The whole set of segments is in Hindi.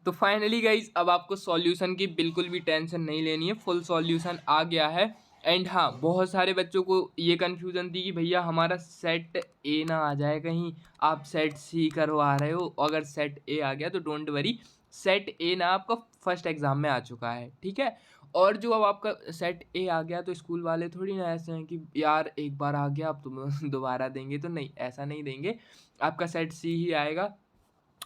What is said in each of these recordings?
तो फाइनली गाइज अब आपको सॉल्यूशन की बिल्कुल भी टेंशन नहीं लेनी है, फुल सॉल्यूशन आ गया है। एंड हाँ, बहुत सारे बच्चों को ये कन्फ्यूज़न थी कि भैया हमारा सेट ए ना आ जाए कहीं, आप सेट सी करवा रहे हो। अगर सेट ए आ गया तो डोंट वरी, सेट ए ना आपका फर्स्ट एग्ज़ाम में आ चुका है, ठीक है। और जो अब आपका सेट ए आ गया तो स्कूल वाले थोड़ी ना ऐसे हैं कि यार एक बार आ गया अब तुम दोबारा देंगे, तो नहीं, ऐसा नहीं देंगे। आपका सेट सी ही आएगा।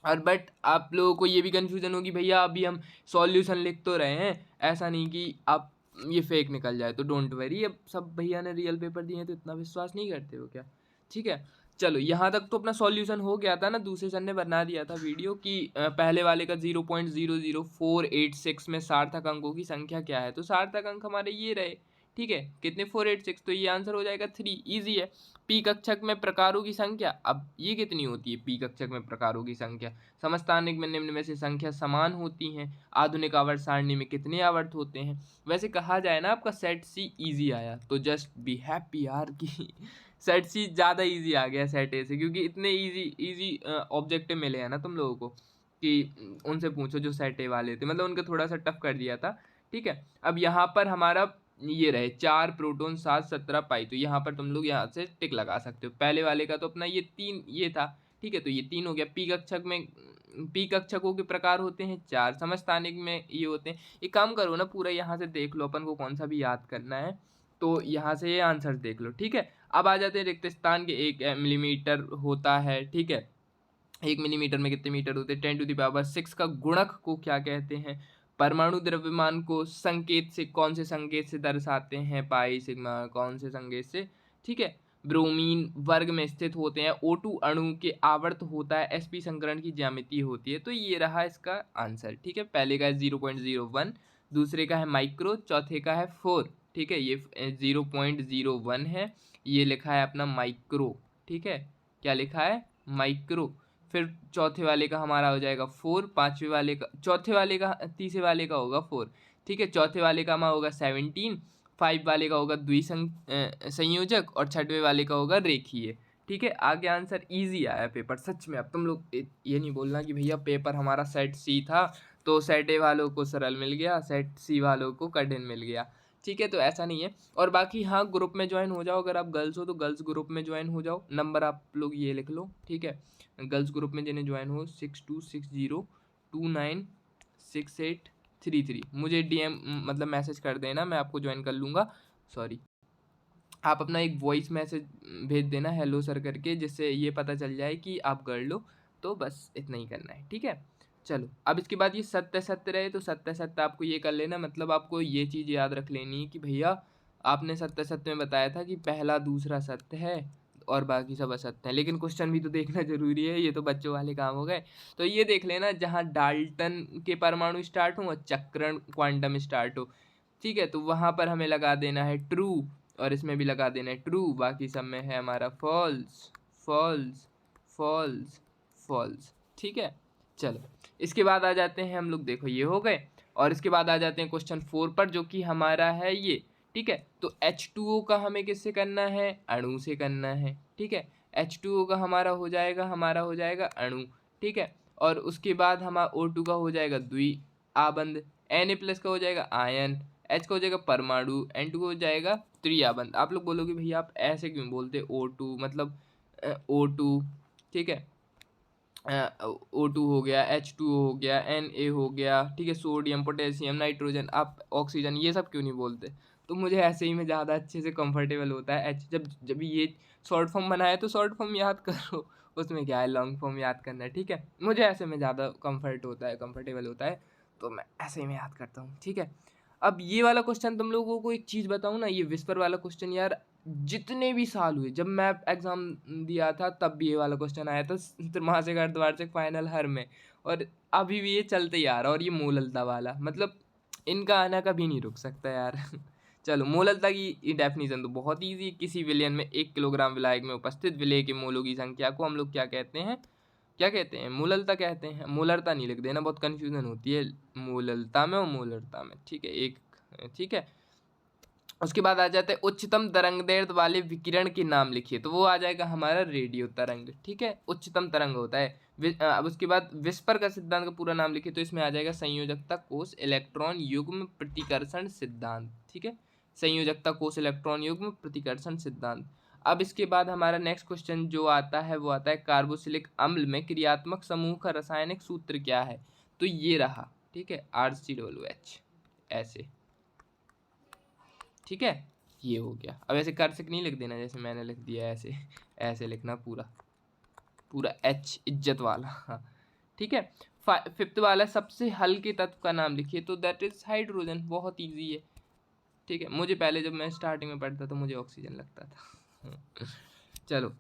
और बट आप लोगों को ये भी कन्फ्यूज़न होगी भैया अभी हम सॉल्यूशन लिख तो रहे हैं, ऐसा नहीं कि आप ये फेक निकल जाए, तो डोंट वरी, अब सब भैया ने रियल पेपर दिए हैं तो इतना विश्वास नहीं करते हो क्या, ठीक है। चलो यहाँ तक तो अपना सॉल्यूशन हो गया था ना, दूसरे सर ने बना दिया था वीडियो कि पहले वाले का 0.00486 में सार्थक अंकों की संख्या क्या है, तो सार्थक अंक हमारे ये रहे, ठीक है। कितने 486, तो ये आंसर हो जाएगा 3, ईजी है। पी कक्षक में प्रकारों की संख्या, अब ये कितनी होती है पी कक्षक में प्रकारों की संख्या, समस्थानिक में निम्न में से संख्या समान होती हैं, आधुनिक आवर्त सारणी में कितने आवर्त होते हैं। वैसे कहा जाए ना आपका सेट सी इजी आया, तो जस्ट बी हैप्पी यार कि सेट सी ज़्यादा इजी आ गया सेट ए से, क्योंकि इतने इजी ऑब्जेक्टिव मिले हैं ना तुम लोगों को कि उनसे पूछो जो सेट ए वाले थे, मतलब उनका थोड़ा सा टफ कर दिया था, ठीक है। अब यहाँ पर हमारा ये रहे 4 प्रोटॉन 7 17 पाई, तो यहाँ पर तुम लोग यहाँ से टिक लगा सकते हो। पहले वाले का तो अपना ये 3 ये था, ठीक है, तो ये 3 हो गया। पी कक्षक में पी कक्षकों के प्रकार होते हैं 4, समस्थानिक में ये होते हैं। एक काम करो ना, पूरा यहाँ से देख लो, अपन को कौन सा भी याद करना है, तो यहाँ से ये आंसर देख लो, ठीक है। अब आ जाते हैं रिक्त स्थान के, 1 मिलीमीटर होता है, ठीक है। 1 मिलीमीटर में कितने मीटर होते हैं, 10⁶ का गुणक को क्या कहते हैं। परमाणु द्रव्यमान को संकेत से, कौन से संकेत से दर्शाते हैं, पाई सिग्मा, कौन से संकेत से, ठीक है। ब्रोमीन वर्ग में स्थित होते हैं। O2 अणु के आवर्त होता है, sp संकरण की ज्यामिति होती है, तो ये रहा इसका आंसर, ठीक है। पहले का है 0.01, दूसरे का है माइक्रो, चौथे का है 4, ठीक है। ये 0.01 है, ये लिखा है अपना माइक्रो, ठीक है। क्या लिखा है, माइक्रो। फिर चौथे वाले का हमारा हो जाएगा 4, पाँचवें वाले का, चौथे वाले का, तीसरे वाले का होगा 4, ठीक है। चौथे वाले का हमारा होगा 17, 5 वाले का होगा संयोजक, और छठवें वाले का होगा रेखीय, ठीक है। आगे आंसर इजी आया पेपर सच में। अब तुम लोग ये नहीं बोलना कि भैया पेपर हमारा सेट सी था तो सेट ए वालों को सरल मिल गया, सेट सी वालों को कठिन मिल गया, ठीक है, तो ऐसा नहीं है। और बाकी हाँ, ग्रुप में ज्वाइन हो जाओ, अगर आप गर्ल्स हो तो गर्ल्स ग्रुप में ज्वाइन हो जाओ। नंबर आप लोग ये लिख लो, ठीक है। गर्ल्स ग्रुप में जिन्हें ज्वाइन हो 6260296833, मुझे DM मतलब मैसेज कर देना, मैं आपको ज्वाइन कर लूँगा। सॉरी, आप अपना एक वॉइस मैसेज भेज देना हेलो सर करके, जिससे ये पता चल जाए कि आप गर्ल हो, तो बस इतना ही करना है, ठीक है। चलो अब इसके बाद ये सत्य सत्य रहे, तो सत्य सत्य आपको ये कर लेना, मतलब आपको ये चीज़ याद रख लेनी है कि भैया आपने सत्य सत्य में बताया था कि पहला दूसरा सत्य है और बाकी सब असत्य है, लेकिन क्वेश्चन भी तो देखना जरूरी है, ये तो बच्चों वाले काम हो गए। तो ये देख लेना जहाँ डाल्टन के परमाणु स्टार्ट हो और चक्रण क्वांटम स्टार्ट हो, ठीक है, तो वहाँ पर हमें लगा देना है ट्रू, और इसमें भी लगा देना है ट्रू, बाकी सब में है हमारा फॉल्स फॉल्स फॉल्स फॉल्स, ठीक है। चलो इसके बाद आ जाते हैं हम लोग, देखो ये हो गए, और इसके बाद आ जाते हैं क्वेश्चन 4 पर, जो कि हमारा है ये, ठीक है। तो H2O का हमें किससे करना है, अणु से करना है, ठीक है। H2O का हमारा हो जाएगा अणु, ठीक है। और उसके बाद हमारा O2 का हो जाएगा द्विआबंध, Na+ का हो जाएगा आयन, H का हो जाएगा परमाणु, N2 हो जाएगा त्रिआबंध। आप लोग बोलोगे भैया आप ऐसे क्यों बोलते O2, मतलब O2, ठीक है, O2 हो गया, H2O हो गया, Na हो गया, ठीक है, सोडियम पोटेशियम नाइट्रोजन, आप ऑक्सीजन ये सब क्यों नहीं बोलते। तो मुझे ऐसे ही में ज़्यादा अच्छे से कंफर्टेबल होता है। जब ये शॉर्ट फॉर्म बनाया तो शॉर्ट फॉर्म याद करो, उसमें क्या है लॉन्ग फॉर्म याद करना है, ठीक है। मुझे ऐसे में ज़्यादा कंफर्टेबल होता है, तो मैं ऐसे ही में याद करता हूँ, ठीक है। अब ये वाला क्वेश्चन तुम लोगों को एक चीज़ बताऊँ ना, ये विस्पर वाला क्वेश्चन यार जितने भी साल हुए, जब मैं एग्ज़ाम दिया था तब भी ये वाला क्वेश्चन आया था, त्रैमासिक अर्धवार्षिक फाइनल हर में, और अभी भी ये चलते ही आ रहा, और ये मूललता वाला, मतलब इनका आना कभी नहीं रुक सकता यार। चलो मूललता की डेफिनेशन तो बहुत ईजी है, किसी विलयन में 1 किलोग्राम विलायक में उपस्थित विलेय के मोलों की संख्या को हम लोग क्या कहते हैं, मूललता कहते हैं। मूलरता नहीं लिख देना, बहुत कन्फ्यूजन होती है मूललता में और मूलरता में, ठीक है, एक, ठीक है। उसके बाद आ जाता है उच्चतम तरंगदैर्ध्य वाले विकिरण के नाम लिखिए, तो वो आ जाएगा हमारा रेडियो तरंग, ठीक है। उच्चतम तरंग होता है अब उसके बाद विस्पर का सिद्धांत का पूरा नाम लिखे तो इसमें आ जाएगा संयोजकता कोष इलेक्ट्रॉन युग्म प्रतिकर्षण सिद्धांत। ठीक है, संयोजकता कोष इलेक्ट्रॉन युग्म प्रतिकर्षण सिद्धांत। अब इसके बाद हमारा नेक्स्ट क्वेश्चन जो आता है वो आता है कार्बोक्सिलिक अम्ल में क्रियात्मक समूह का रासायनिक सूत्र क्या है। तो ये रहा, ठीक है, RCOOH ऐसे, ठीक है, ये हो गया। अब ऐसे कर्सिक नहीं लिख देना जैसे मैंने लिख दिया, ऐसे ऐसे लिखना पूरा पूरा H इज्जत वाला। हाँ, ठीक है। फिफ्थ वाला सबसे हल्के तत्व का नाम लिखिए तो दैट इज हाइड्रोजन। बहुत इजी है, ठीक है। मुझे पहले जब मैं स्टार्टिंग में पढ़ता तो मुझे ऑक्सीजन लगता था। चलो,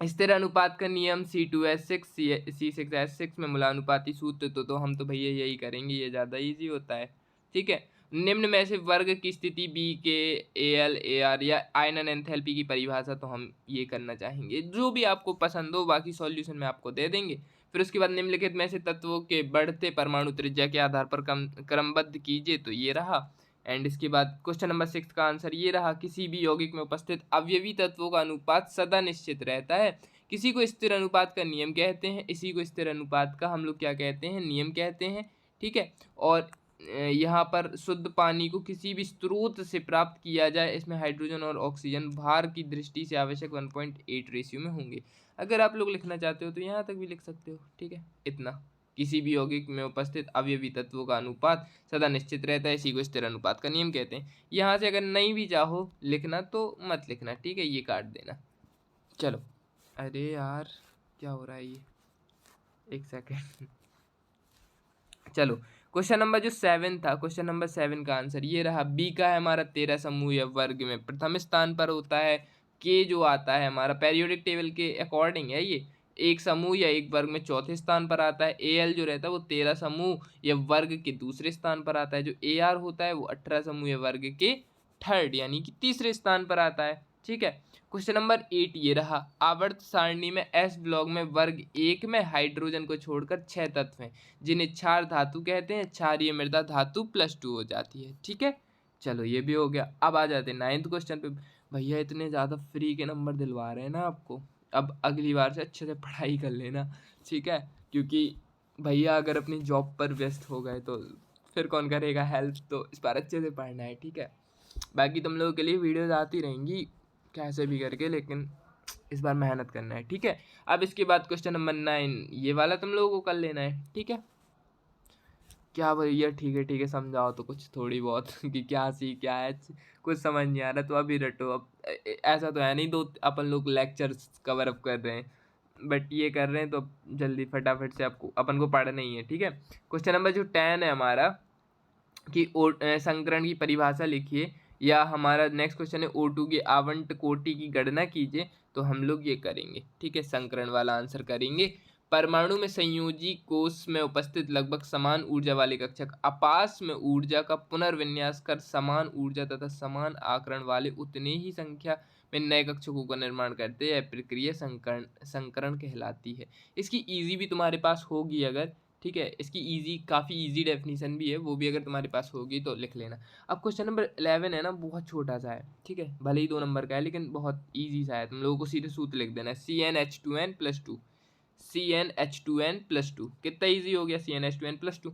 स्थिर अनुपात का नियम C2H6 C6H6 में मूलानुपाती सूत्र तो हम तो भैया यही करेंगे, ये ज़्यादा इजी होता है, ठीक है। निम्न में से वर्ग की स्थिति B के Al Ar या आयनन एंथैल्पी की परिभाषा तो हम ये करना चाहेंगे, जो भी आपको पसंद हो, बाकी सॉल्यूशन में आपको दे देंगे। फिर उसके बाद निम्नलिखित में से तत्वों के बढ़ते परमाणु त्रिज्या के आधार पर क्रमबद्ध कीजिए तो ये रहा। एंड इसके बाद क्वेश्चन नंबर 6 का आंसर ये रहा, किसी भी यौगिक में उपस्थित अवयवी तत्वों का अनुपात सदा निश्चित रहता है। किसी को स्थिर अनुपात का नियम कहते हैं, इसी को स्थिर अनुपात का हम लोग क्या कहते हैं, नियम कहते हैं, ठीक है। और यहाँ पर शुद्ध पानी को किसी भी स्रोत से प्राप्त किया जाए, इसमें हाइड्रोजन और ऑक्सीजन भार की दृष्टि से आवश्यक 1.8 रेशियो में होंगे। अगर आप लोग लिखना चाहते हो तो यहाँ तक भी लिख सकते हो, ठीक है। इतना, किसी भी यौगिक में उपस्थित अवयवी तत्वों का अनुपात सदा निश्चित रहता है, इसी को स्थिर अनुपात का नियम कहते हैं। यहाँ से अगर नहीं भी चाहो लिखना तो मत लिखना, ठीक है, ये काट देना। चलो, अरे यार क्या हो रहा है ये, एक सेकेंड। चलो, क्वेश्चन नंबर जो 7 था, क्वेश्चन नंबर 7 का आंसर ये रहा। बी का है हमारा 13 समूह या वर्ग में प्रथम स्थान पर होता है। के जो आता है हमारा पेरियोडिक टेबल के अकॉर्डिंग है, ये एक समूह या एक वर्ग में चौथे स्थान पर आता है। एल जो रहता है वो 13 समूह या वर्ग के दूसरे स्थान पर आता है। जो AR होता है वो 18 समूह या वर्ग के थर्ड यानी कि तीसरे स्थान पर आता है, ठीक है। क्वेश्चन नंबर 8 ये रहा, आवर्त सारणी में S ब्लॉक में वर्ग 1 में हाइड्रोजन को छोड़कर 6 तत्व हैं जिन्हें क्षार धातु कहते हैं। क्षारीय मृदा धातु +2 हो जाती है, ठीक है। चलो, ये भी हो गया। अब आ जाते हैं 9th क्वेश्चन पे। भैया इतने ज़्यादा फ्री के नंबर दिलवा रहे हैं ना आपको, अब अगली बार से अच्छे से पढ़ाई कर लेना, ठीक है। क्योंकि भैया अगर अपनी जॉब पर व्यस्त हो गए तो फिर कौन करेगा हेल्प, तो इस बार अच्छे से पढ़ना है, ठीक है। बाकी तुम लोगों के लिए वीडियोज़ आती रहेंगी कैसे भी करके, लेकिन इस बार मेहनत करना है, ठीक है। अब इसके बाद क्वेश्चन नंबर 9 ये वाला तुम लोगों को कर लेना है, ठीक है। क्या भैया, ठीक है समझाओ तो कुछ थोड़ी बहुत कि क्या सी क्या है, कुछ समझ नहीं आ रहा तो अभी रटो। अब ऐसा तो है नहीं दो अपन लोग लेक्चर्स कवर अप कर रहे हैं, बट ये कर रहे हैं तो जल्दी फटाफट से आपको अपन को पढ़ना ही है, ठीक है। क्वेश्चन नंबर जो 10 है हमारा कि संकरण की परिभाषा लिखिए, या हमारा नेक्स्ट क्वेश्चन है O2 की आवंट कोटि की गणना कीजिए। तो हम लोग ये करेंगे, ठीक है, संकरण वाला आंसर करेंगे। परमाणु में संयोजी कोष में उपस्थित लगभग समान ऊर्जा वाले कक्षक आपास में ऊर्जा का पुनर्विन्यास कर समान ऊर्जा तथा समान आकरण वाले उतने ही संख्या में नए कक्षकों का निर्माण करते हैं। प्रक्रिया संकरण कहलाती है। इसकी इजी भी तुम्हारे पास होगी अगर, ठीक है, इसकी काफ़ी इजी डेफिनेशन भी है, वो भी अगर तुम्हारे पास होगी तो लिख लेना। अब क्वेश्चन नंबर 11 है ना, बहुत छोटा सा है, ठीक है, भले ही 2 नंबर का है लेकिन बहुत इजी सा है। तुम लोगों को सीधे सूत्र लिख देना है CnH2n+2। CnH2n+2 कितना ईजी हो गया, CnH2n+2,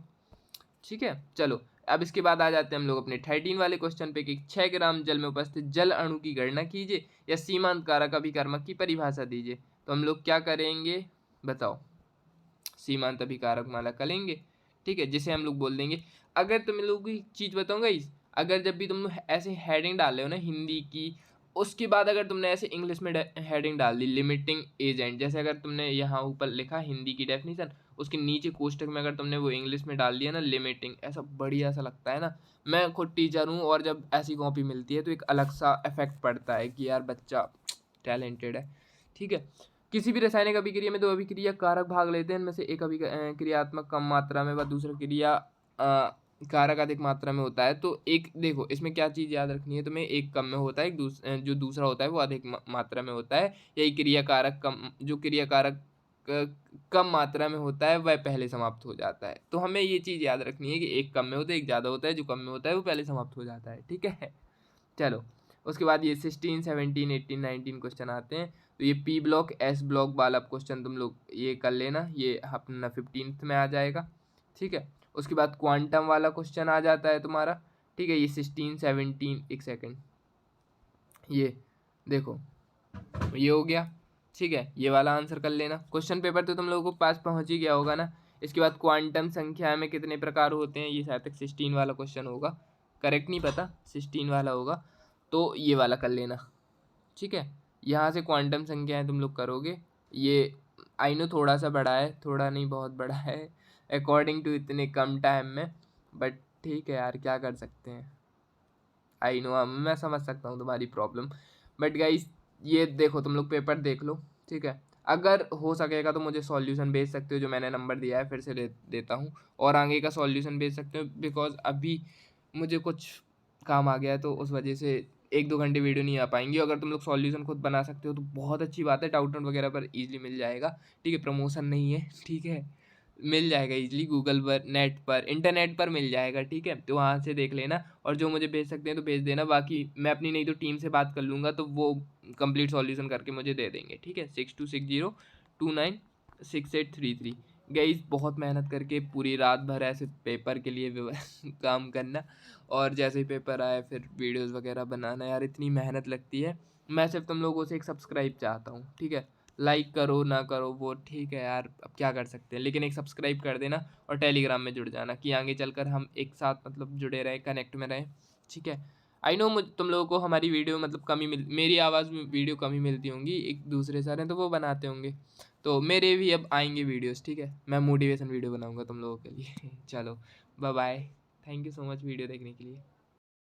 ठीक है। चलो, अब इसके बाद आ जाते हैं हम लोग अपने 13 वाले क्वेश्चन पे कि 6 ग्राम जल में उपस्थित जल अणु की गणना कीजिए या सीमांत कारक अभिकर्मक की परिभाषा दीजिए। तो हम लोग क्या करेंगे बताओ, सीमांत अभिकारक माला करेंगे, ठीक है, जिसे हम लोग बोल देंगे। अगर तुम लोगों की चीज़ बताऊँगा इस, अगर जब भी तुम ऐसे हेडिंग डाल रहे हो ना हिंदी की, उसके बाद अगर तुमने ऐसे इंग्लिश में हेडिंग डाल दी लिमिटिंग एजेंट, जैसे अगर तुमने यहाँ ऊपर लिखा हिंदी की डेफिनेशन, उसके नीचे कोष्टक में अगर तुमने वो इंग्लिश में डाल दिया ना लिमिटिंग, ऐसा बढ़िया सा लगता है ना। मैं खुद टीचर हूँ और जब ऐसी कॉपी मिलती है तो एक अलग सा इफेक्ट पड़ता है कि यार बच्चा टैलेंटेड है, ठीक है। किसी भी रासायनिक अभिक्रिया में 2 अभिक्रिया कारक भाग लेते हैं, इनमें से एक क्रियात्मक कम मात्रा में व दूसरा क्रिया कारक अधिक मात्रा में होता है। तो एक देखो इसमें क्या चीज़ याद रखनी है तुम्हें, एक कम में होता है, जो दूसरा होता है वो अधिक मात्रा में होता है। यही क्रिया कारक कम, जो क्रिया कारक कम मात्रा में होता है वह पहले समाप्त हो जाता है। तो हमें ये चीज़ याद रखनी है कि एक कम में होता है एक ज़्यादा होता है, जो कम में होता है वो पहले समाप्त हो जाता है, ठीक है। चलो, उसके बाद ये 16, 17, 18, 19 क्वेश्चन आते हैं। तो ये पी ब्लॉक एस ब्लॉक वाला क्वेश्चन तुम लोग ये कर लेना, ये अपना 15th में आ जाएगा, ठीक है। उसके बाद क्वांटम वाला क्वेश्चन आ जाता है तुम्हारा, ठीक है, ये 16 17, एक सेकेंड, ये देखो ये हो गया, ठीक है। ये वाला आंसर कर लेना। क्वेश्चन पेपर तो तुम लोगों को पास पहुंच ही गया होगा ना। इसके बाद क्वांटम संख्या में कितने प्रकार होते हैं, ये शायद तक 16 वाला क्वेश्चन होगा, करेक्ट नहीं पता, 16 वाला होगा, तो ये वाला कर लेना, ठीक है। यहाँ से क्वांटम संख्याएं तुम लोग करोगे, ये आई नो थोड़ा सा बड़ा है, थोड़ा नहीं बहुत बड़ा है अकॉर्डिंग टू इतने कम टाइम में, बट ठीक है यार, क्या कर सकते हैं। आई नो मैं समझ सकता हूँ तुम्हारी प्रॉब्लम, बट गाइस ये देखो तुम लोग पेपर देख लो, ठीक है। अगर हो सकेगा तो मुझे सॉल्यूशन भेज सकते हो, जो मैंने नंबर दिया है फिर से देता हूँ, और आगे का सॉल्यूशन भेज सकते हो, बिकॉज अभी मुझे कुछ काम आ गया है, तो उस वजह से 1-2 घंटे वीडियो नहीं आ पाएंगी। अगर तुम लोग सॉल्यूशन खुद बना सकते हो तो बहुत अच्छी बात है, डाउट नोट वगैरह पर ईजिली मिल जाएगा, ठीक है। प्रमोशन नहीं है, ठीक है, मिल जाएगा ईजिली, गूगल पर, नेट पर, इंटरनेट पर मिल जाएगा, ठीक है। तो वहाँ से देख लेना, और जो मुझे भेज सकते हैं तो भेज देना, बाकी मैं अपनी नहीं तो टीम से बात कर लूँगा, तो वो कंप्लीट सॉल्यूशन करके मुझे दे देंगे, ठीक है। 6260296833। गाइस बहुत मेहनत करके पूरी रात भर ऐसे पेपर के लिए काम करना, और जैसे ही पेपर आए फिर वीडियोस वगैरह बनाना, यार इतनी मेहनत लगती है। मैं सिर्फ तुम लोगों से एक सब्सक्राइब चाहता हूँ, ठीक है। लाइक करो ना करो वो ठीक है यार, अब क्या कर सकते हैं, लेकिन एक सब्सक्राइब कर देना, और टेलीग्राम में जुड़ जाना, कि आगे चलकर हम एक साथ मतलब जुड़े रहें, कनेक्ट में रहें, ठीक है। आई नो तुम लोगों को हमारी वीडियो मतलब कम ही मेरी आवाज़ में वीडियो कम ही मिलती होंगी, एक दूसरे सारे तो वो बनाते होंगे, तो मेरे भी अब आएंगे वीडियोस, ठीक है। मैं मोटिवेशन वीडियो बनाऊंगा तुम लोगों के लिए चलो bye bye, thank you so much video देखने के लिए।